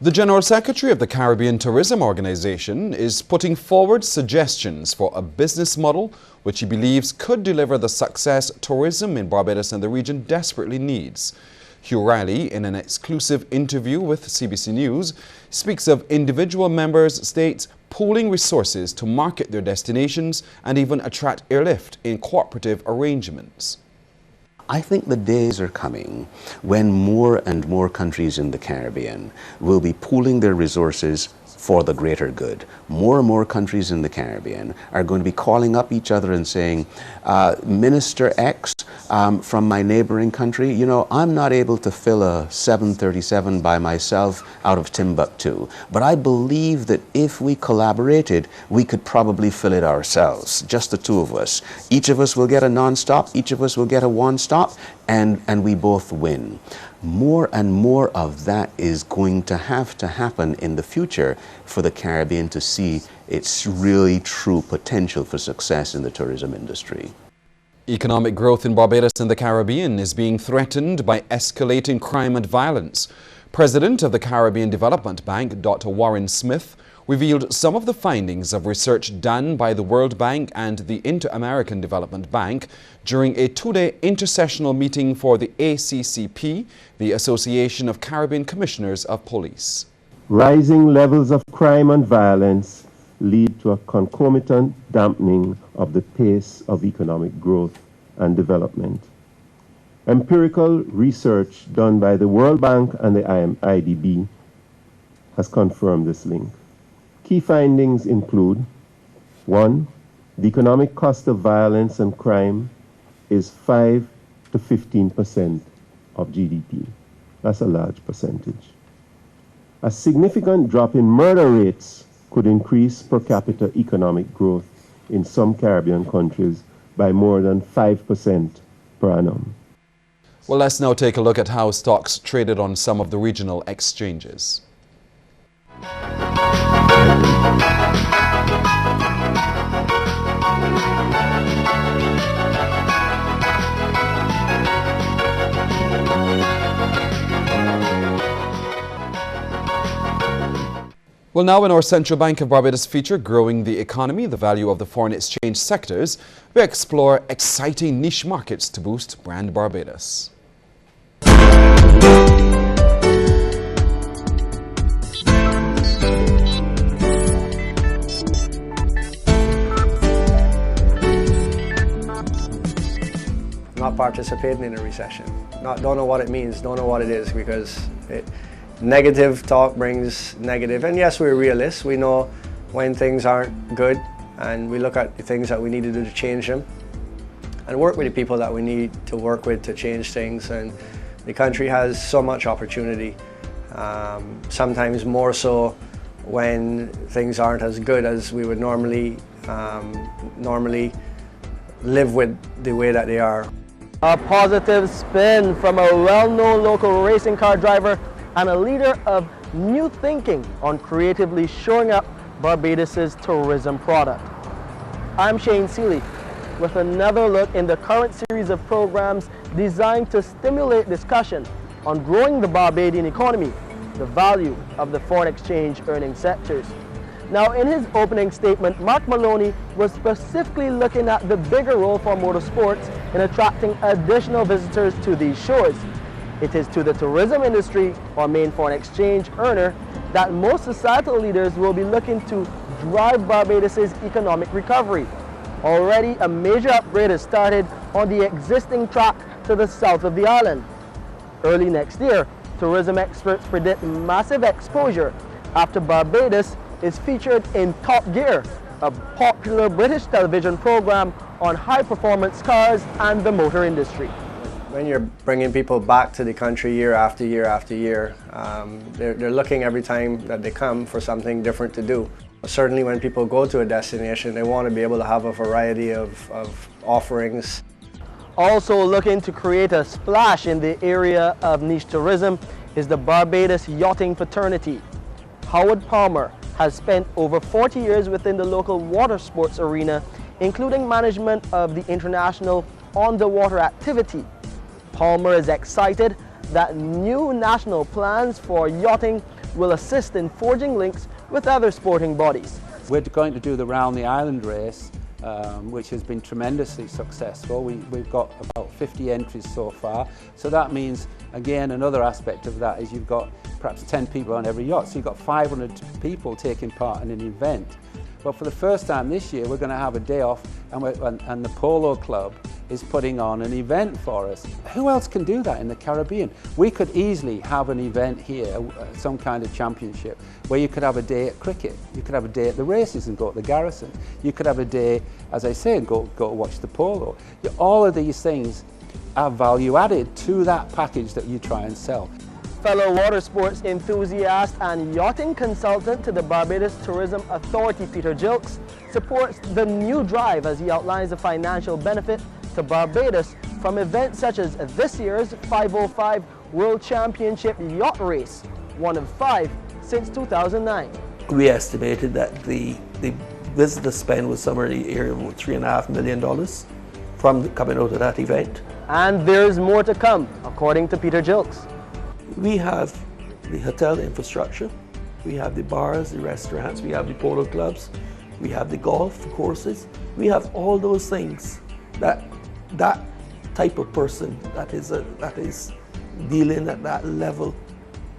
The General Secretary of the Caribbean Tourism Organization is putting forward suggestions for a business model which he believes could deliver the success tourism in Barbados and the region desperately needs. Hugh Riley, in an exclusive interview with CBC News, speaks of individual members' states pooling resources to market their destinations and even attract airlift in cooperative arrangements. I think the days are coming when more and more countries in the Caribbean will be pooling their resources for the greater good. More and more countries in the Caribbean are going to be calling up each other and saying, Minister X from my neighboring country, you know, I'm not able to fill a 737 by myself out of Timbuktu, but I believe that if we collaborated, we could probably fill it ourselves, just the two of us. Each of us will get a non-stop, each of us will get a one-stop, and we both win. More and more of that is going to have to happen in the future for the Caribbean to see its really true potential for success in the tourism industry. Economic growth in Barbados and the Caribbean is being threatened by escalating crime and violence. President of the Caribbean Development Bank, Dr. Warren Smith, revealed some of the findings of research done by the World Bank and the Inter-American Development Bank during a two-day intersessional meeting for the ACCP, the Association of Caribbean Commissioners of Police. Rising levels of crime and violence lead to a concomitant dampening of the pace of economic growth and development. Empirical research done by the World Bank and the IDB has confirmed this link. Key findings include: 1. The economic cost of violence and crime is 5 to 15% of GDP. That's a large percentage. A significant drop in murder rates could increase per capita economic growth in some Caribbean countries by more than 5% per annum. Well, let's now take a look at how stocks traded on some of the regional exchanges. Well, now in our Central Bank of Barbados feature, Growing the Economy, the Value of the Foreign Exchange Sectors, we explore exciting niche markets to boost brand Barbados. Not participating in a recession. Don't know what it means, don't know what it is, because negative talk brings negative. And yes, we're realists. We know when things aren't good, and we look at the things that we need to do to change them and work with the people that we need to work with to change things. And the country has so much opportunity, sometimes more so when things aren't as good as we would normally live with the way that they are. A positive spin from a well-known local racing car driver and a leader of new thinking on creatively showing up Barbados's tourism product. I'm Shane Seeley with another look in the current series of programs designed to stimulate discussion on growing the Barbadian economy, the value of the foreign exchange earning sectors. Now, in his opening statement, Mark Maloney was specifically looking at the bigger role for motorsports in attracting additional visitors to these shores. It is to the tourism industry, or main foreign exchange earner, that most societal leaders will be looking to drive Barbados's economic recovery. Already, a major upgrade has started on the existing track to the south of the island. Early next year, tourism experts predict massive exposure after Barbados is featured in Top Gear, a popular British television program on high-performance cars and the motor industry. When you're bringing people back to the country year after year after year, they're looking every time that they come for something different to do. Certainly when people go to a destination, they want to be able to have a variety of offerings. Also looking to create a splash in the area of niche tourism is the Barbados Yachting Fraternity. Howard Palmer has spent over 40 years within the local water sports arena, including management of the international underwater activity. Palmer is excited that new national plans for yachting will assist in forging links with other sporting bodies. We're going to do the Round the Island race, which has been tremendously successful. We've got about 50 entries so far. So that means, again, another aspect of that is you've got perhaps 10 people on every yacht. So you've got 500 people taking part in an event. But for the first time this year, we're going to have a day off, and the Polo Club is putting on an event for us. Who else can do that in the Caribbean? We could easily have an event here, some kind of championship, where you could have a day at cricket, you could have a day at the races and go to the Garrison, you could have a day, as I say, and go watch the polo. All of these things are value added to that package that you try and sell. Fellow water sports enthusiast and yachting consultant to the Barbados Tourism Authority, Peter Jilks, supports the new drive as he outlines the financial benefit to Barbados from events such as this year's 505 World Championship Yacht Race, one of 5 since 2009. We estimated that the visitor spend was somewhere in the area of about $3.5 million from coming out of that event. And there's more to come, according to Peter Jilks. We have the hotel infrastructure, we have the bars, the restaurants, we have the polo clubs, we have the golf courses. We have all those things that type of person that is dealing at that level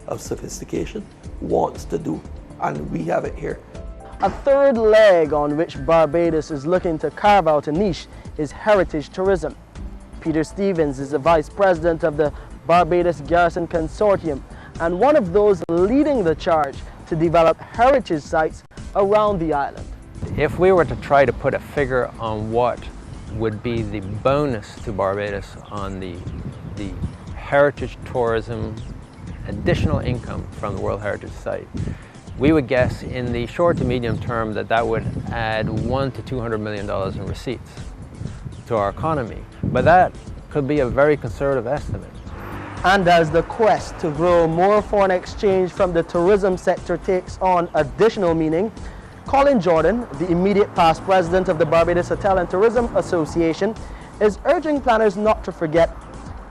of sophistication wants to do, and we have it here. A third leg on which Barbados is looking to carve out a niche is heritage tourism. Peter Stevens is the vice president of the Barbados Garrison Consortium and one of those leading the charge to develop heritage sites around the island. If we were to try to put a figure on what would be the bonus to Barbados on the heritage tourism, additional income from the World Heritage Site, we would guess in the short to medium term that would add $100 to $200 million in receipts to our economy. But that could be a very conservative estimate. And as the quest to grow more foreign exchange from the tourism sector takes on additional meaning, Colin Jordan, the immediate past president of the Barbados Hotel and Tourism Association, is urging planners not to forget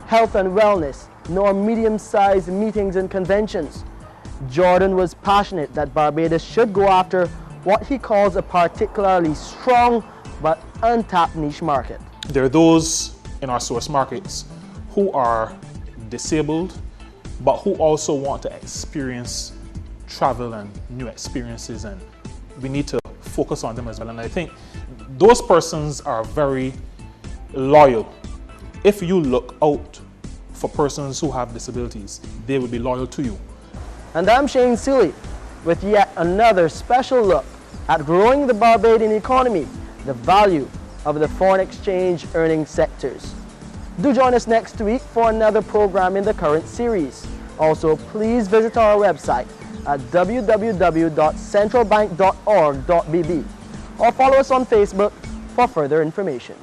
health and wellness, nor medium-sized meetings and conventions. Jordan was passionate that Barbados should go after what he calls a particularly strong but untapped niche market. There are those in our source markets who are disabled, but who also want to experience travel and new experiences, and we need to focus on them as well. And I think those persons are very loyal. If you look out for persons who have disabilities, they will be loyal to you. And I'm Shane Seeley with yet another special look at growing the Barbadian economy, the value of the foreign exchange earning sectors. Do join us next week for another program in the current series. Also, please visit our website at www.centralbank.org.bb or follow us on Facebook for further information.